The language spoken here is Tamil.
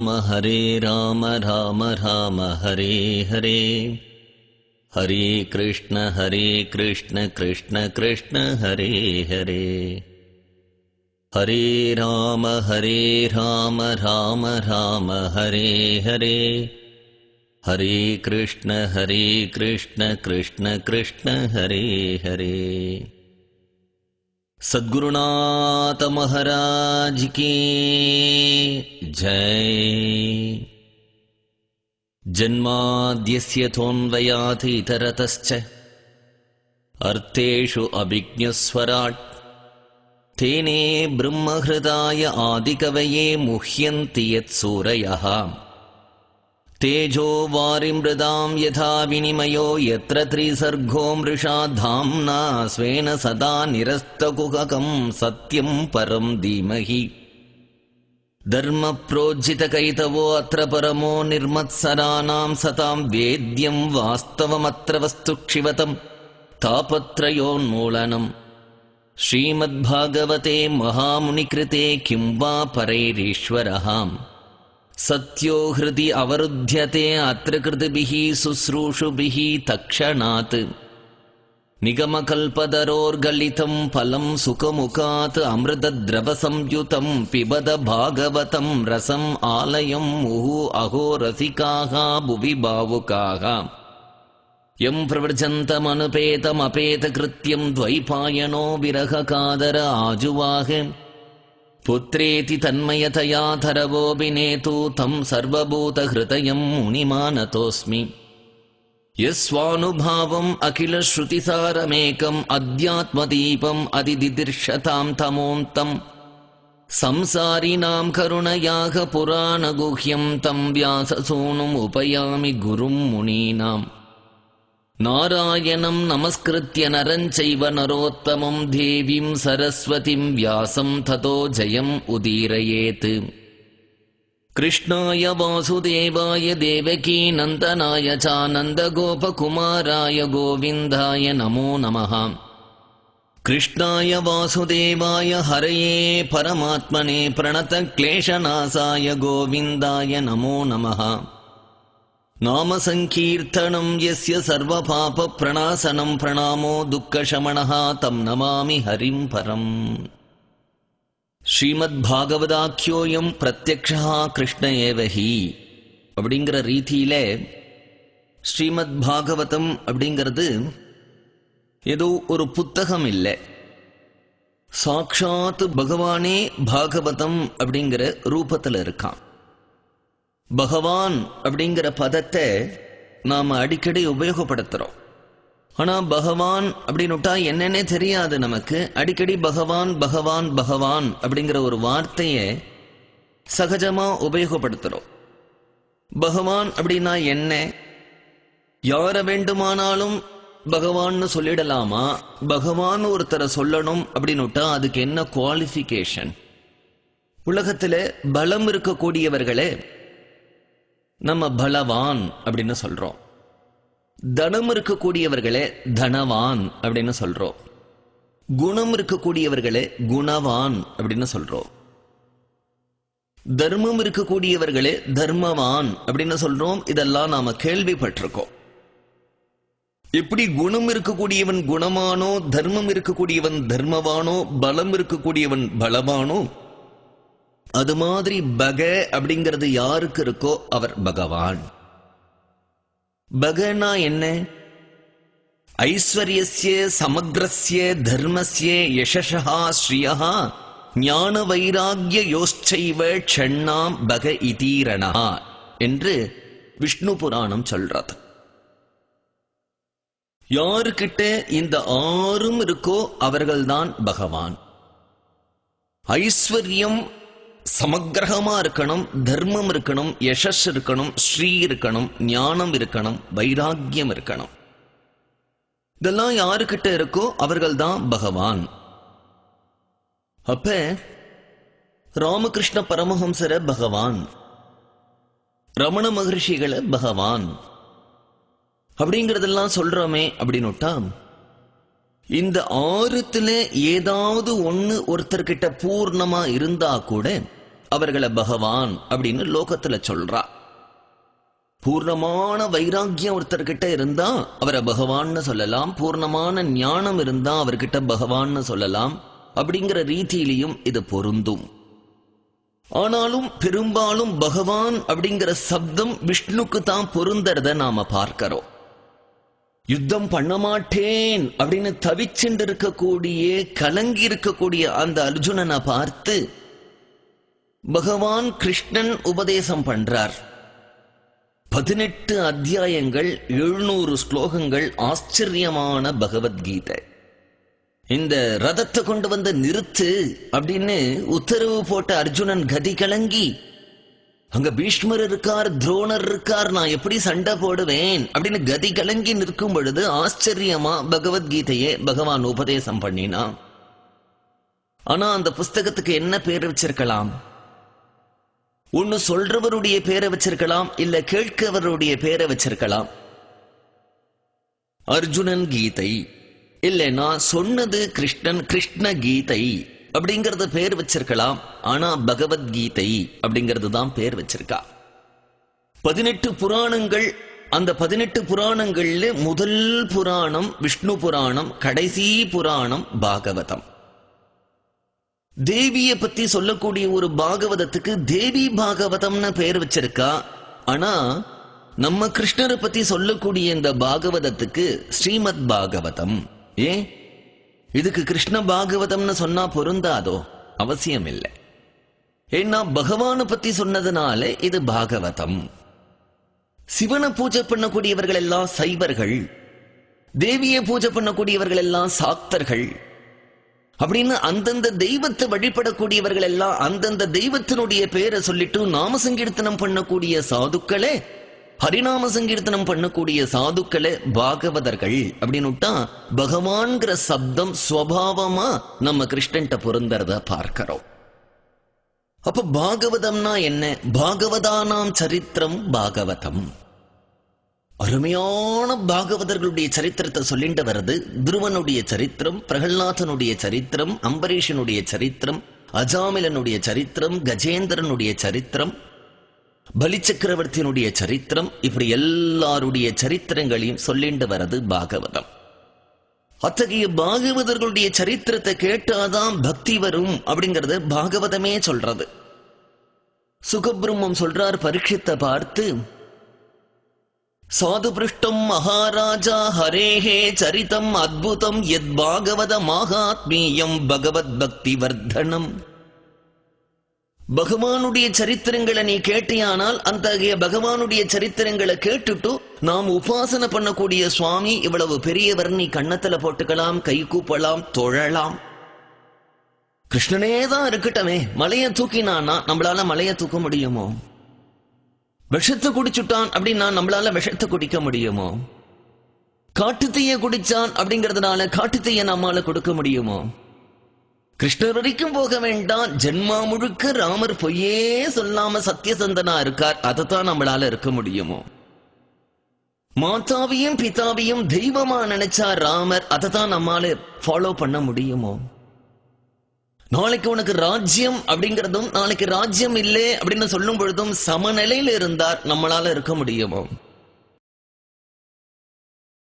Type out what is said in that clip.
हरे राम राम राम हरे हरे हरे कृष्ण कृष्ण कृष्ण हरे हरे हरे राम राम राम हरे हरे हरे कृष्ण कृष्ण कृष्ण हरे हरे। सद्गुरुनाथ महाराज की जय। जन्माद्यस्य तोन्वयात् इतरतश्च अर्थेषु अभिज्ञस्वराट् तेने ब्रह्महृदाय आदिकवये मुह्यन्ति यत्सूरयः तेजो वारिमृदां यथा विनिमयो यत्र त्रिसर्गो मृषा धाम्ना स्वेन सदा निरस्तकुहकं सत्यं परं धीमहि। धर्मप्रोज्झितकैतवो अत्र परमो निर्मत्सराणां सतां वेद्यं वास्तवमत्र वस्तु क्षिवतं तापत्रयोन्मूलनम्। श्रीमद्भागवते महामुनिकृते किं वा परैरीश्वरः सत्यो हृदि अवरुध्यते अत्र कृतिभिः शुश्रूषुभिः तक्षणात्। निगमकल्पतरोर्गलितं फलं सुखमुखात् अमृतद्रवसंयुतं पिबद भागवतं रसम् आलयं मुहुः अहो रसिकाः भुवि भावुकाः। यं प्रव्रजन्तमनुपेतमपेतकृत्यं द्वैपायनो विरहकादर आजुवाह पुत्रेति तन्मयतया थरवोऽभिनेतु तं सर्वभूतहृदयं मुनिमानतोऽस्मि। यस्वानुभावम् अखिलश्रुतिसारमेकम् अध्यात्मदीपम् अधिदिदर्शतां तमोऽन्तम् संसारिणां करुणयाः पुराणगुह्यं तं व्याससूनुम् उपयामि गुरुं मुनीनाम्। नारायणं नमस्कृत्य नरं चैव नरोत्तमं देवीं सरस्वतीं व्यासं ततो जयम् उदीरयेत्। कृष्णाय वासुदेवाय देवकी नन्दनाय च नन्दगोपकुमाराय गोविन्दाय नमो नमः। कृष्णाय वासुदेवाय हरये परमात्मने प्रणतक्लेशनाशाय गोविन्दाय नमो नमः। नाम संकीर्तनं यस्य सर्वपापप्रणाशनं प्रणामो दुःखशमनः तं नमामि हरिं परम्। श्रीमद्भागवताख्योऽयं प्रत्यक्षः कृष्ण एव हि அப்படிங்கிற ரீதியில ஸ்ரீமத்பாகவதம் அப்படிங்கிறது ஏதோ ஒரு புத்தகம் இல்லை, சாட்சாத் பகவானே பாகவதம் அப்படிங்கிற ரூபத்தில் இருக்கான். பகவான் அப்படிங்கிற பதத்தை நாம அடிக்கடி உபயோகப்படுத்துறோம். ஆனா பகவான் அப்படின்னுட்டா என்னன்னே தெரியாது நமக்கு. அடிக்கடி பகவான் பகவான் பகவான் அப்படிங்கிற ஒரு வார்த்தையை சகஜமா உபயோகப்படுத்துறோம். பகவான் அப்படின்னா என்ன? யார வேண்டுமானாலும் பகவான்னு சொல்லிடலாமா? பகவான் ஒருத்தரை சொல்லணும் அப்படின்னுட்டா அதுக்கு என்ன குவாலிஃபிகேஷன்? உலகத்துல பலம் இருக்கக்கூடியவர்களே நம்ம பலவான் அப்படின்னு சொல்றோம். தனம் இருக்கக்கூடியவர்களே தனவான் அப்படின்னு சொல்றோம். குணம் இருக்கக்கூடியவர்களே குணவான் அப்படின்னு சொல்றோம். தர்மம் இருக்கக்கூடியவர்களே தர்மவான் அப்படின்னு சொல்றோம். இதெல்லாம் நாம கேள்விப்பட்டிருக்கோம். எப்படி குணம் இருக்கக்கூடியவன் குணமானோ, தர்மம் இருக்கக்கூடியவன் தர்மவானோ, பலம் இருக்கக்கூடியவன் பலவானோ, அது மாதிரி பக அப்படிங்கிறது யாருக்கு இருக்கோ அவர் பகவான். பகனா என்ன? ஐஸ்வர்யஸ்ய சமக்ரஸ்ய தர்மஸ்ய யசஸா ஸ்ரீயா ஞான வைராக்ய யோச்சைவ க்ஷண்ணாம் பக இதீரணா என்று விஷ்ணு புராணம் சொல்றது. யாருக்கிட்ட இந்த ஆறும் இருக்கோ அவர்கள்தான் பகவான். ஐஸ்வர்யம் சமக்கிரகமா இருக்கணும், தர்மம் இருக்கணும், யசஸ் இருக்கணும், ஸ்ரீ இருக்கணும், ஞானம் இருக்கணும், வைராக்கியம் இருக்கணும். இதெல்லாம் யாருக்கிட்ட இருக்கோ அவர்கள்தான் பகவான். அப்ப ராமகிருஷ்ண பரமஹம்சர பகவான், ரமண மகர்ஷிகளை பகவான் அப்படிங்கறதெல்லாம் சொல்றோமே அப்படின்னுட்டா இந்த ஆறுத்துல ஏதாவது ஒண்ணு ஒருத்தர்கிட்ட பூர்ணமா இருந்தா கூட அவர்களை பகவான் அப்படின்னு லோகத்துல சொல்றா. பூர்ணமான வைராக்கியம் ஒருத்தர்கிட்ட இருந்தா அவரை பகவான்னு சொல்லலாம், பூர்ணமான ஞானம் இருந்தா அவர்கிட்ட பகவான்னு சொல்லலாம். அப்படிங்கிற ரீதியிலையும் இது பொருந்தும். ஆனாலும் பெரும்பாலும் பகவான் அப்படிங்கிற சப்தம் விஷ்ணுக்கு தான் பொருந்தறத நாம பார்க்கிறோம். யுத்தம் பண்ண மாட்டேன் அப்படின்னு தவிச்சுண்டு இருக்கக்கூடிய, கலங்கி இருக்கக்கூடிய அந்த அர்ஜுனனை பார்த்து பகவான் கிருஷ்ணன் உபதேசம் பண்றார். 18 அத்தியாயங்கள், 700 ஸ்லோகங்கள், ஆச்சரியமான பகவத்கீதை. இந்த ரதத்தை கொண்டு வந்து நிறுத்து அப்படின்னு உத்தரவு போட்ட அர்ஜுனன் கதி கலங்கி, அங்க பீஷ்மர் இருக்கார், துரோணர் இருக்கார், நான் எப்படி சண்டை போடுவேன் அப்படின்னு கதி கலங்கி நிற்கும் பொழுது ஆச்சரியமா பகவத்கீதையே பகவான் உபதேசம் பண்ணினா. ஆனா அந்த புஸ்தகத்துக்கு என்ன பேர் வச்சிருக்கலாம்? ஒன்னு சொல்றவருடைய பேரை வச்சிருக்கலாம், இல்ல கேட்கவருடைய பேரை வச்சிருக்கலாம். அர்ஜுனன் கீதை, இல்லைன்னா சொன்னது கிருஷ்ணன், கிருஷ்ண கீதை அப்படிங்கறது பேர் வச்சிருக்கலாம். ஆனா பகவத்கீதை அப்படிங்கிறது தான் பேர் வச்சிருக்கா. 18 புராணங்கள். அந்த 18 புராணங்கள்ல முதல் புராணம் விஷ்ணு புராணம், கடைசி புராணம் பாகவதம். தேவியை பத்தி சொல்லக்கூடிய ஒரு பாகவதத்துக்கு தேவி பாகவதம்னு பேர் வச்சிருக்கா. ஆனா நம்ம கிருஷ்ணரை பத்தி சொல்லக்கூடிய இந்த பாகவதத்துக்கு ஸ்ரீமத் பாகவதம். ஏன் இதுக்கு கிருஷ்ண பாகவதம்னு சொன்னா பொருந்தாதோ? அவசியம் இல்லை. ஏன்னா பகவானை பத்தி சொன்னதுனால இது பாகவதம். சிவனை பூஜை பண்ணக்கூடியவர்கள் எல்லாம் சைவர்கள், தேவியை பூஜை பண்ணக்கூடியவர்கள் எல்லாம் சாக்தர்கள் அப்படின்னு அந்தந்த தெய்வத்தை வழிபடக்கூடியவர்கள் எல்லாம் அந்தந்த தெய்வத்தினுடைய பேரை சொல்லிட்டு நாம சங்கீர்த்தனம் பண்ணக்கூடிய சாதுக்களே, ஹரிநாம சங்கீர்த்தனம் பண்ணக்கூடிய சாதுக்களே பாகவதர்கள் அப்படின்னுட்டா பகவான்கிற சப்தம் ஸ்வபாவமா நம்ம கிருஷ்ணன்ட்ட பொருந்தறத பார்க்கிறோம். அப்ப பாகவதம்னா என்ன? பாகவதானாம் சரித்திரம் பாகவதம். அருமையான பாகவதர்களுடைய சரித்திரத்தை சொல்லிட்டு வருது. துருவனுடைய சரித்திரம், பிரகலாதனுடைய சரித்திரம், அம்பரீஷனுடைய சரித்திரம், அஜாமிலனுடைய சரித்திரம், கஜேந்திரனுடைய சரித்திரம், பலி சக்கரவர்த்தியினுடைய சரித்திரம், இப்படி எல்லாருடைய சரித்திரங்களையும் சொல்லிட்டு வரது பாகவதம். அத்தகைய பாகவதர்களுடைய சரித்திரத்தை கேட்டாதான் பக்தி வரும் அப்படிங்கறது பாகவதமே சொல்றது. சுகபிரம்மம் சொல்றார் பரீட்சித்தை பார்த்து, சாது பிருஷ்டம் மகாராஜா ஹரேஹே சரிதம் அத்புதம் யத் பாகவத மகாத்மீயம் பகவத் பக்தி வர்தனம். பகவானுடைய சரித்திரங்களை நீ கேட்டியானால் அத்தகைய பகவானுடைய சரித்திரங்களை கேட்டுட்டு நாம் உபாசனை பண்ணக்கூடிய சுவாமி இவ்வளவு பெரியவர் நீ கண்ணத்துல போட்டுக்கலாம், கை கூப்பலாம், தொழலாம். கிருஷ்ணனே தான் இருக்கட்டமே, மலையை தூக்கினானா நம்மளால மலையை தூக்க முடியுமோ? விஷத்தை குடிச்சுட்டான் அப்படின்னா நம்மளால விஷத்தை குடிக்க முடியுமோ? காட்டுத்தீய குடிச்சான் அப்படிங்கறதுனால காட்டுத்தீய நம்மால கொடுக்க முடியுமோ? கிருஷ்ணர் வரைக்கும் போக வேண்டாம், ஜென்மா முழுக்க ராமர் பொய்யே சொல்லாம சத்தியசந்தனா இருக்கார், அதைத்தான் நம்மளால இருக்க முடியுமோ? மாதாவையும் பிதாவையும் தெய்வமா நினைச்சார் ராமர், அதைத்தான் நம்மால ஃபாலோ பண்ண முடியுமோ? நாளைக்கு உனக்கு ராஜ்யம் அப்படிங்கறதும் நாளைக்கு ராஜ்யம் இல்லை அப்படின்னு சொல்லும் பொழுதும் சமநிலையில் இருந்தார், நம்மளால இருக்க முடியுமோ?